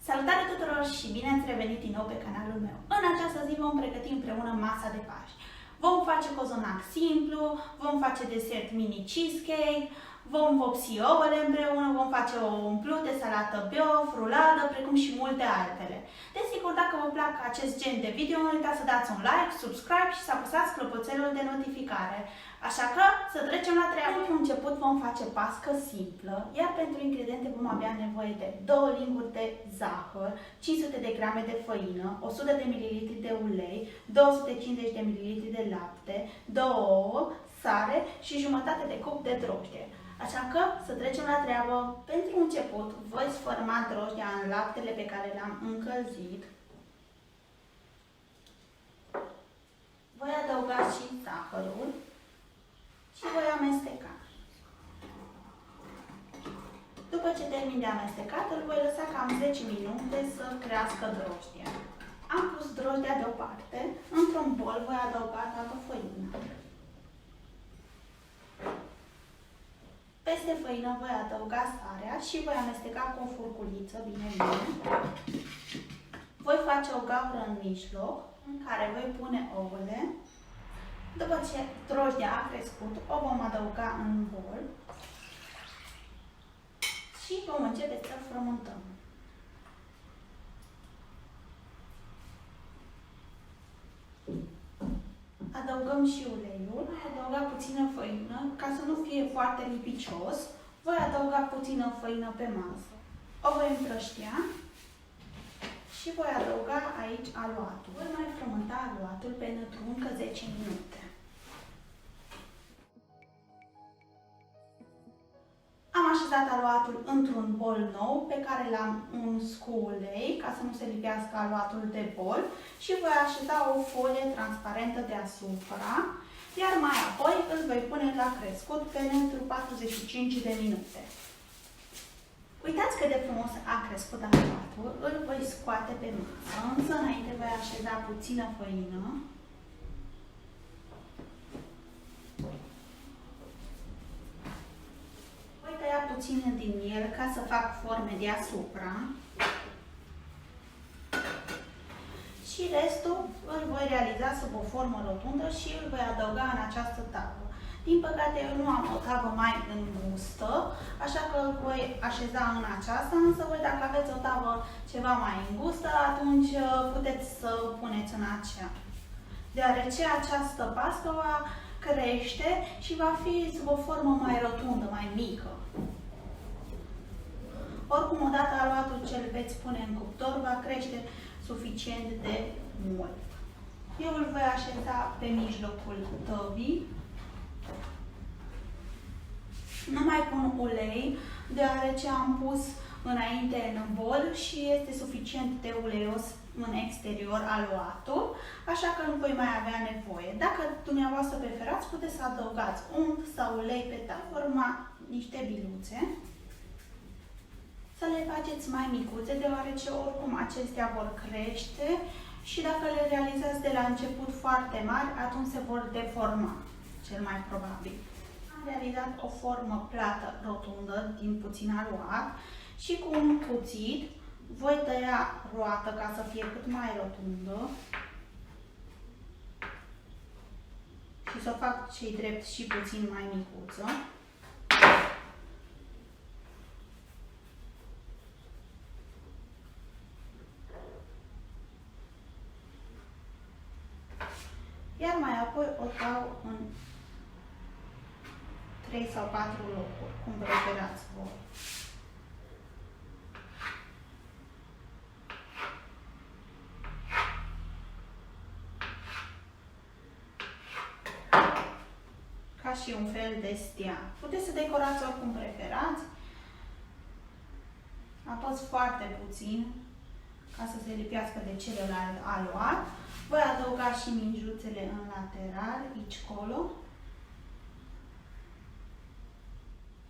Salutare tuturor și bine ați revenit din nou pe canalul meu. În această zi vom pregăti împreună masa de Paști. Vom face cozonac simplu, vom face desert mini cheesecake, vom vopsi ouăle împreună, vom face o umplute, salată biof, ruladă, precum și multe altele. Desigur, dacă vă plac acest gen de video, nu uitați să dați un like, subscribe și să apăsați clopoțelul de notificare. Așa că să trecem la treabă. Pentru început vom face pască simplă, iar pentru ingrediente vom avea nevoie de 2 linguri de zahăr, 500 de grame de făină, 100 de ml de ulei, 250 de ml de lapte, 2 ouă, sare și jumătate de cup de drojdie. Așa că să trecem la treabă. Pentru început voi sfărma drojdia în laptele pe care l-am încălzit. Voi adăuga și zahărul și voi amesteca. După ce termin de amestecat, îl voi lăsa cam 10 minute să crească drojdia. Am pus drojdia deoparte. Într-un bol voi adăuga toată făina. Peste făină voi adăuga sarea și voi amesteca cu o furculiță bine. Voi face o gaură în mijloc în care voi pune ouăle. După ce drojdia a crescut, o vom adăuga în bol și vom începe să frământăm. Adăugăm și uleiul, voi adăuga puțină făină, ca să nu fie foarte lipicios, voi adăuga puțină făină pe masă. O voi împrăștia și voi adăuga aici aluatul. Voi mai frământa aluatul pentru încă 10 minute. Am așezat aluatul într-un bol nou pe care l-am uns cu ulei ca să nu se lipească aluatul de bol și voi așeza o folie transparentă deasupra, iar mai apoi îl voi pune la crescut pentru 45 de minute. Uitați cât de frumos a crescut aluatul, îl voi scoate pe masă, însă înainte voi așeza puțină făină. Puțin din el ca să fac forme deasupra și restul îl voi realiza sub o formă rotundă și îl voi adăuga în această tavă. Din păcate eu nu am o tavă mai îngustă, așa că îl voi așeza în aceasta, însă voi dacă aveți o tavă ceva mai îngustă, atunci puteți să o puneți în aceea. Deoarece această pastă va crește și va fi sub o formă mai rotundă, mai mică. Oricum, odată aluatul ce îl veți pune în cuptor va crește suficient de mult. Eu îl voi așeza pe mijlocul tăvii. Nu mai pun ulei, deoarece am pus înainte în bol și este suficient de uleios în exterior aluatul, așa că nu voi mai avea nevoie. Dacă dumneavoastră preferați, puteți să adăugați unt sau ulei pe tavă, forma niște biluțe. Să le faceți mai micuțe, deoarece oricum acestea vor crește și dacă le realizați de la început foarte mari, atunci se vor deforma, cel mai probabil. Am realizat o formă plată rotundă din puțin aluat și cu un cuțit voi tăia roată ca să fie cât mai rotundă și să o fac cei drept și puțin mai micuță. Iar mai apoi o dau în 3 sau 4 locuri, cum preferați voi. Ca și un fel de stea. Puteți să decorați oricum preferați. Apăs foarte puțin ca să se lipească de celălalt aluat. Voi adăuga și minjuțele în lateral, aici colo.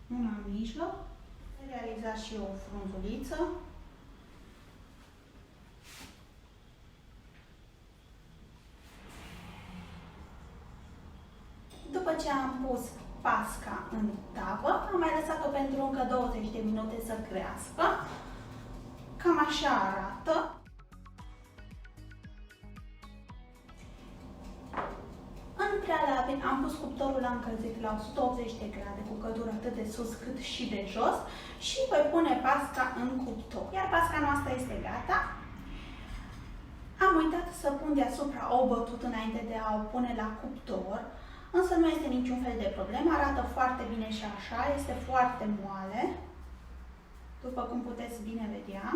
Una în mijloc. Voi realiza și o frunzuliță. După ce am pus pasca în tavă, am mai lăsat-o pentru încă 20 de minute să crească. Cam așa arată. În prealabil am pus cuptorul la încălzit la 180 de grade cu căldură atât de sus cât și de jos și voi pune pasca în cuptor. Iar pasca noastră este gata. Am uitat să pun deasupra ou bătut înainte de a o pune la cuptor, însă nu este niciun fel de problemă, arată foarte bine și așa, este foarte moale, după cum puteți bine vedea.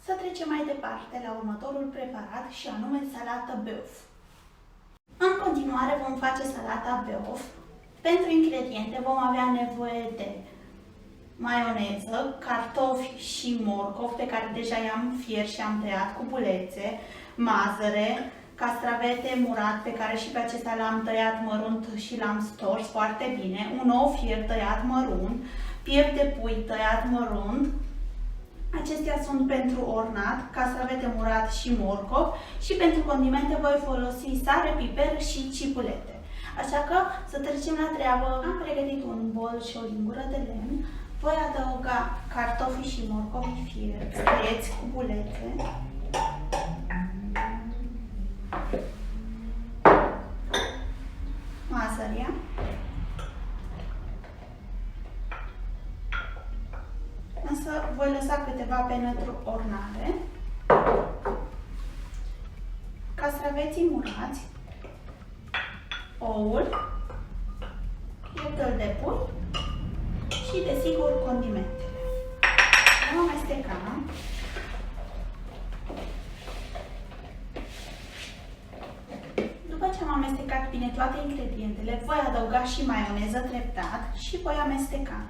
Să trecem mai departe la următorul preparat și anume salată bœuf. În continuare vom face salata bœuf. Pentru ingrediente vom avea nevoie de maioneză, cartofi și morcov pe care deja i-am fiert și am tăiat cu bulețe, mazăre, castravete murat pe care și pe acesta l-am tăiat mărunt și l-am stors foarte bine, un ou fiert tăiat mărunt, piept de pui tăiat mărunt. Acestea sunt pentru ornat, castravete murat și morcov și pentru condimente voi folosi sare, piper și cipulete. Așa că să trecem la treabă. Am pregătit un bol și o lingură de lemn. Voi adăuga cartofii și morcovii fierți, tăieți cu bulețe. Mazăria. Însă voi lăsa câteva pentru ornare. Castraveții murați, oul, pieptul de pui și, desigur, condimentele. Vom amesteca. După ce am amestecat bine toate ingredientele, voi adăuga și maioneză treptat și voi amesteca.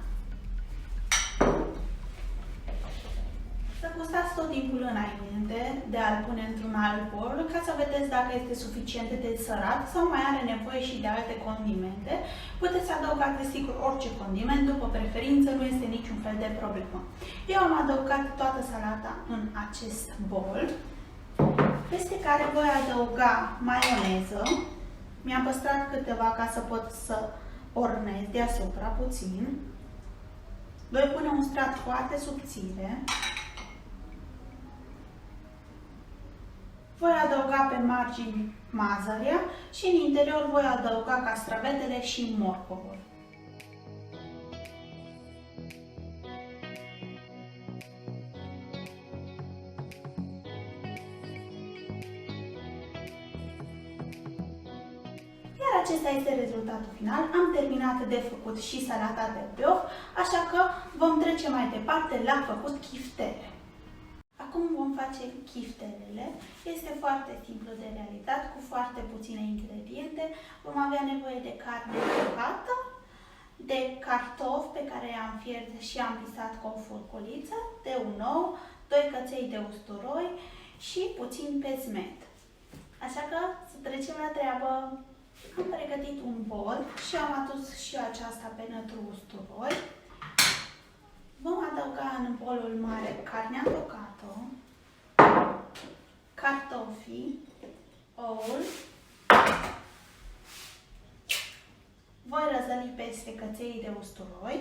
Să gustați tot timpul înainte de a-l pune într-un alt bol, ca să vedeți dacă este suficient de sărat sau mai are nevoie și de alte condimente. Puteți adăuga, desigur, orice condiment, după preferință, nu este niciun fel de problemă. Eu am adăugat toată salata în acest bol, peste care voi adăuga maioneză. Mi-am păstrat câteva ca să pot să ornez deasupra puțin. Voi pune un strat foarte subțire. Voi adăuga pe margini mazărea și în interior voi adăuga castravetele și morcovul. Iar acesta este rezultatul final. Am terminat de făcut și salata de bœuf, așa că vom trece mai departe la făcut chiftele. Acum vom face chiftelele. Este foarte simplu de realizat, cu foarte puține ingrediente. Vom avea nevoie de carne tocată, de cartofi pe care i-am fiert și am pisat cu o furculiță, de un ou, 2 căței de usturoi și puțin pezmet. Așa că să trecem la treabă. Am pregătit un bol și am adus și aceasta pentru usturoi. Vom adăuga în bolul mare carnea tocată, cartofii, oul. Voi răzăli peste căței de usturoi.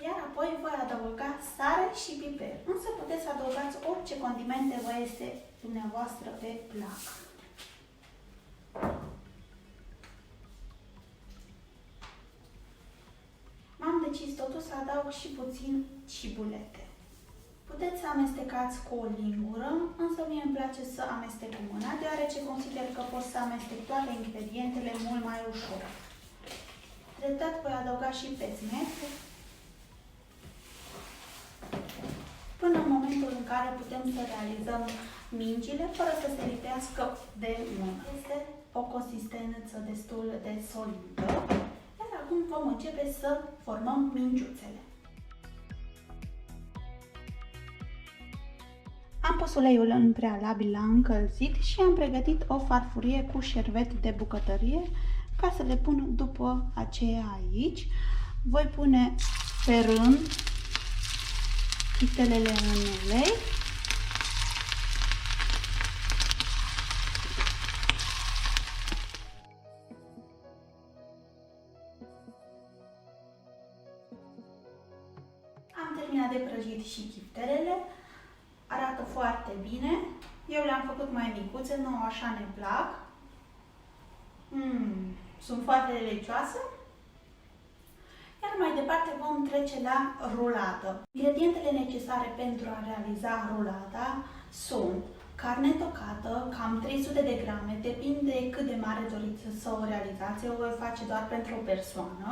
Iar apoi voi adăuga sare și piper. Însă puteți să adăugați orice condimente vă este dumneavoastră pe plac. M-am decis totuși să adaug și puțin cibulete. Puteți să amestecați cu o lingură, însă mie îmi place să amestec cu mâna, deoarece consider că pot să amestec toate ingredientele mult mai ușor. Treptat voi adăuga și pezmet, până în momentul în care putem să realizăm mingile fără să se lipească de mână. Este o consistență destul de solidă. Iar acum vom începe să formăm mingiuțele. Am pus uleiul în prealabil la încălzit și am pregătit o farfurie cu șervet de bucătărie ca să le pun după aceea aici. Voi pune pe rând chiftelele în ulei. farina de prăjit și chifterele. Arată foarte bine. Eu le-am făcut mai micuțe, nouă așa ne plac. Sunt foarte delicioase. Iar mai departe vom trece la rulată. Ingredientele necesare pentru a realiza rulata sunt carne tocată, cam 300 de grame, depinde cât de mare doriți să o realizați. Eu o voi face doar pentru o persoană.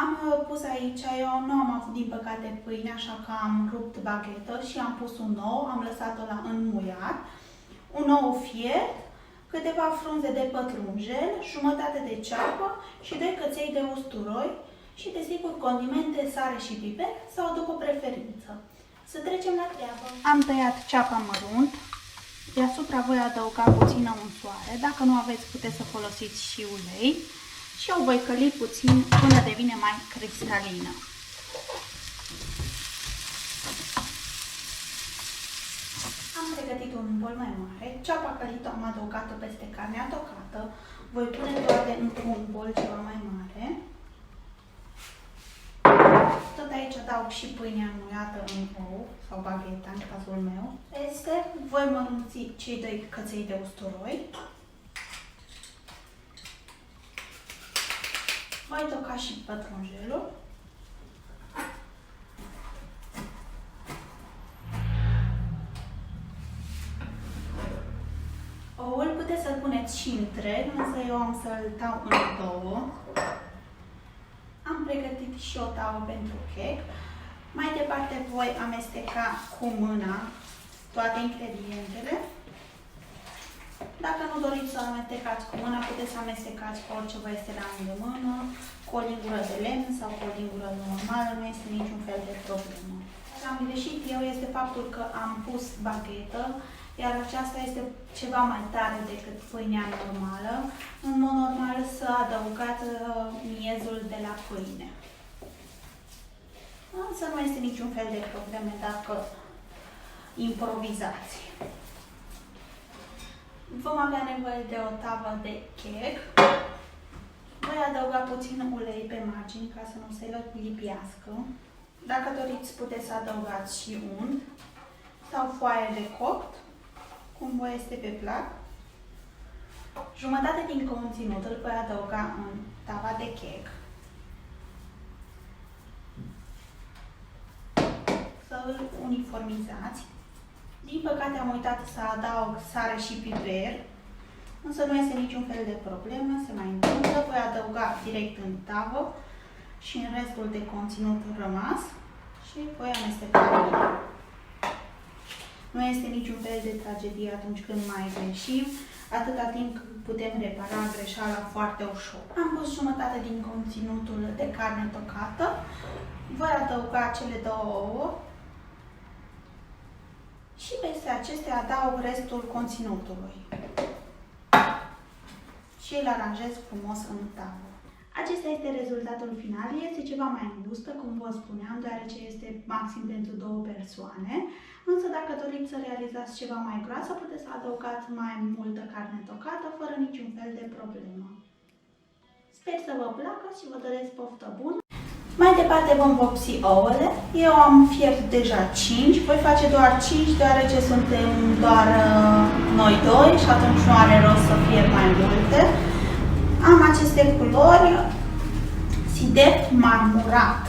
Am pus aici, eu nu am avut din păcate pâine, așa că am rupt baghetă și am pus un ou, am lăsat-o la înmuiat, un ou fiert, câteva frunze de pătrunjel, jumătate de ceapă și 2 căței de usturoi și desigur condimente, sare și piper sau după preferință. Să trecem la treabă. Am tăiat ceapa mărunt, deasupra voi adăuga puțină unsoare, dacă nu aveți puteți să folosiți și ulei și o voi căli puțin până devine mai cristalină. Am pregătit un bol mai mare, ceapa călită am adăugat-o peste carnea tocată, voi pune toate într-un bol ceva mai mare. Tot aici adaug și pâinea înmuiată în ou, sau bagheta în cazul meu. Peste voi mărunți cei 2 căței de usturoi. Voi toca și pătrunjelul. Oul puteți să-l puneți și întreg, însă eu am să-l tau în două. Am pregătit și o tavă pentru cake. Mai departe voi amesteca cu mâna toate ingredientele. Dacă nu doriți să amestecați cu mâna, puteți să amestecați cu orice vă este la îndemână, cu o lingură de lemn sau cu o lingură normală, nu este niciun fel de problemă. Ce am greșit eu este faptul că am pus baghetă, iar aceasta este ceva mai tare decât pâinea normală. În mod normal să adăugați miezul de la pâine. Însă nu este niciun fel de probleme dacă improvizați. Vom avea nevoie de o tavă de cake. Voi adăuga puțin ulei pe margini ca să nu se lipiască. Dacă doriți, puteți să adăugați și unt sau foaie de copt, cum vă este pe plac. Jumătate din conținut îl voi adăuga în tava de cake. Să îl uniformizați. Din păcate am uitat să adaug sare și piper, însă nu este niciun fel de problemă, se mai întâmplă. Voi adăuga direct în tavă și în restul de conținut rămas și voi amesteca bine. Nu este niciun fel de tragedie atunci când mai greșim, atâta timp cât putem repara greșeala foarte ușor. Am pus jumătate din conținutul de carne tocată, voi adăuga cele 2 ouă și peste acestea adaug restul conținutului și îl aranjez frumos în tavă. Acesta este rezultatul final. Este ceva mai îngustă, cum vă spuneam, deoarece este maxim pentru 2 persoane. Însă dacă doriți să realizați ceva mai groasă, puteți să adăugați mai multă carne tocată, fără niciun fel de problemă. Sper să vă placă și vă doresc poftă bună. Mai departe vom vopsi ouăle. Eu am fiert deja 5, voi face doar 5 deoarece suntem doar noi 2 și atunci nu are rost să fie mai multe. Am aceste culori sidef marmurat.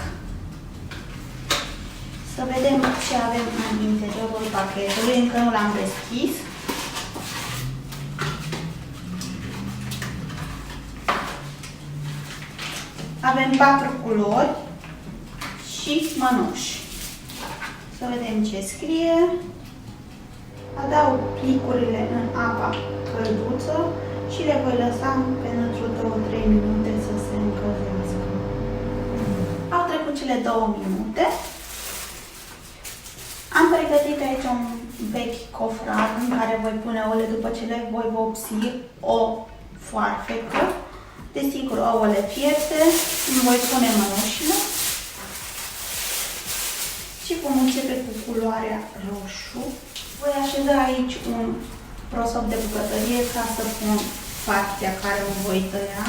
Să vedem ce avem în interiorul pachetului, încă nu l-am deschis. Avem 4 culori și mănuși. Să vedem ce scrie. Adaug plicurile în apa călduță și le voi lăsa pentru 2-3 minute să se încălzească. Au trecut cele 2 minute. Am pregătit aici un vechi cofrar în care voi pune ouăle după ce le voi vopsi o foarfecă. Desigur, ouăle fierte, îmi voi pune mănușile și vom începe cu culoarea roșu. Voi așeza aici un prosop de bucătărie ca să pun partea care o voi tăia.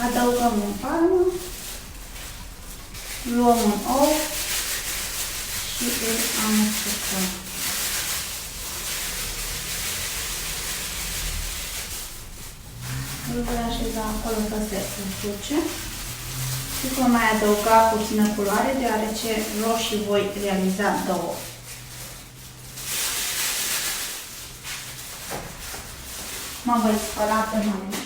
Adăugăm în palmă Luăm un ou și îl amestecăm. Îl voi așeza acolo să se usuce și voi mai adăuga puțină culoare, deoarece roșii voi realiza două. Mă voi spăla pe mâini.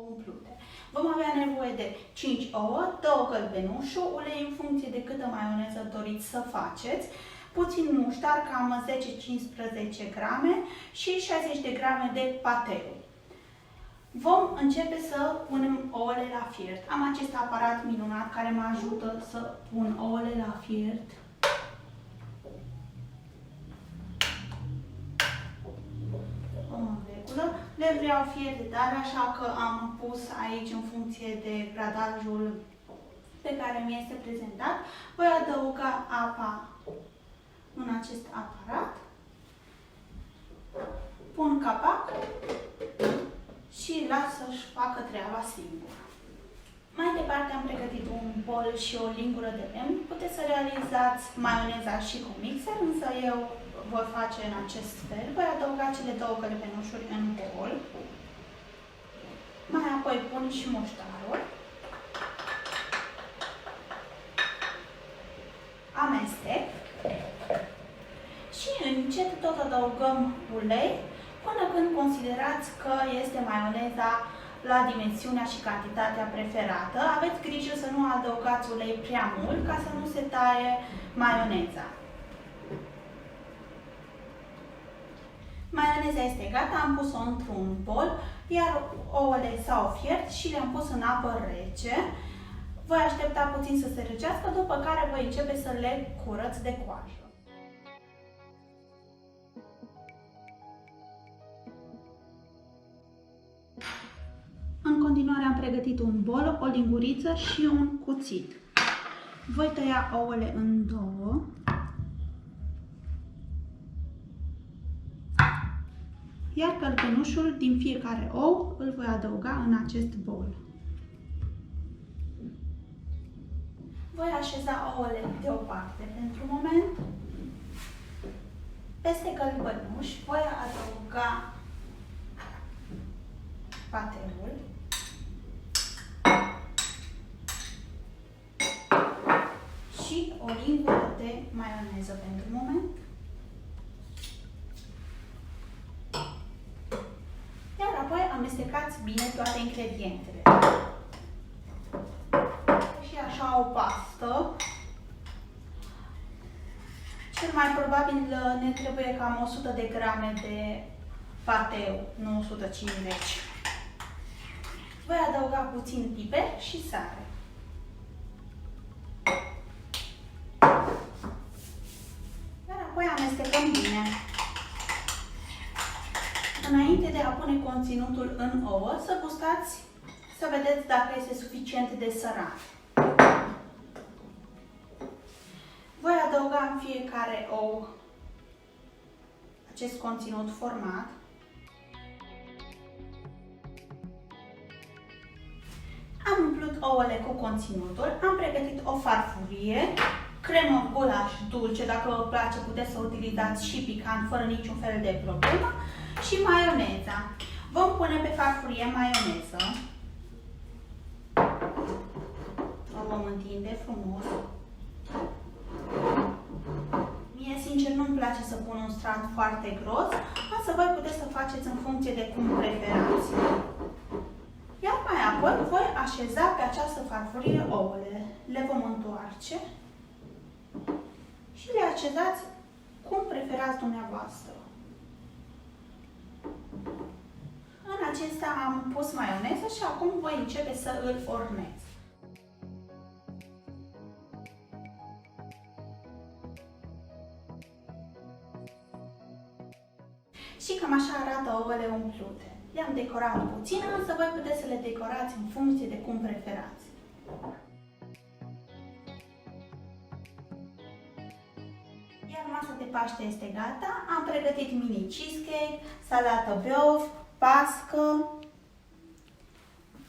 Umplute. Vom avea nevoie de 5 ouă, 2 gălbenuși, ulei în funcție de câtă maioneză doriți să faceți, puțin muștar, cam 10-15 grame și 60 de grame de pateu. Vom începe să punem ouăle la fiert. Am acest aparat minunat care mă ajută să pun ouăle la fiert. Le vreau fierte tare, așa că am pus aici în funcție de gradajul pe care mi este prezentat. Voi adăuga apa în acest aparat, pun capac și las să-și facă treaba singur. Mai departe am pregătit un bol și o lingură de lemn. Puteți să realizați maioneza și cu mixer, însă eu voi face în acest fel. Voi adăuga cele 2 gălbenușuri în bol. Mai apoi pun și muștarul. Amestec. Și încet tot adăugăm ulei până când considerați că este maioneza la dimensiunea și cantitatea preferată. Aveți grijă să nu adăugați ulei prea mult ca să nu se taie maioneza. Maioneza este gata, am pus-o într-un bol, iar ouăle s-au fiert și le-am pus în apă rece. Voi aștepta puțin să se răcească, după care voi începe să le curăț de coajă. În continuare am pregătit un bol, o linguriță și un cuțit. Voi tăia ouăle în două. Iar gălbenușul din fiecare ou îl voi adăuga în acest bol. Voi așeza ouăle deoparte pentru moment. Peste gălbenuș voi adăuga pateul și o lingură de maioneză pentru moment. Iar apoi amestecați bine toate ingredientele. Și așa o pastă. Cel mai probabil ne trebuie cam 100 de grame de pateu, nu 150. Voi adăuga puțin piper și sare. Iar apoi amestecăm bine. Înainte de a pune conținutul în ouă, să gustați, să vedeți dacă este suficient de sărat. Voi adăuga în fiecare ou acest conținut format. Am umplut ouăle cu conținutul, am pregătit o farfurie, cremă gulaș dulce, dacă vă place puteți să utilizați și picant fără niciun fel de problemă, și maioneza. Vom pune pe farfurie maioneză. O vom întinde frumos. Mie, sincer, nu-mi place să pun un strat foarte gros, însă voi puteți să faceți în funcție de cum preferați. Iar mai apoi voi așeza pe această farfurie ouăle. Le vom întoarce și le așezați cum preferați dumneavoastră. În acesta am pus maioneză și acum voi începe să îl ornez. Și cam așa arată ouăle umplute. Le-am decorat puțin, însă voi puteți să le decorați în funcție de cum preferați. Iar masa de Paște este gata. Am pregătit mini cheesecake, salată băuf, pască,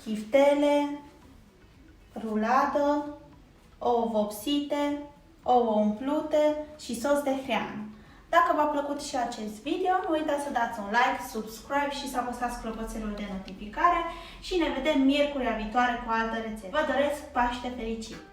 chiftele, ruladă, ouă vopsite, ouă umplute și sos de hrean. Dacă v-a plăcut și acest video, nu uitați să dați un like, subscribe și să apăsați clopoțelul de notificare și ne vedem miercurea viitoare cu altă rețetă. Vă doresc Paște fericit!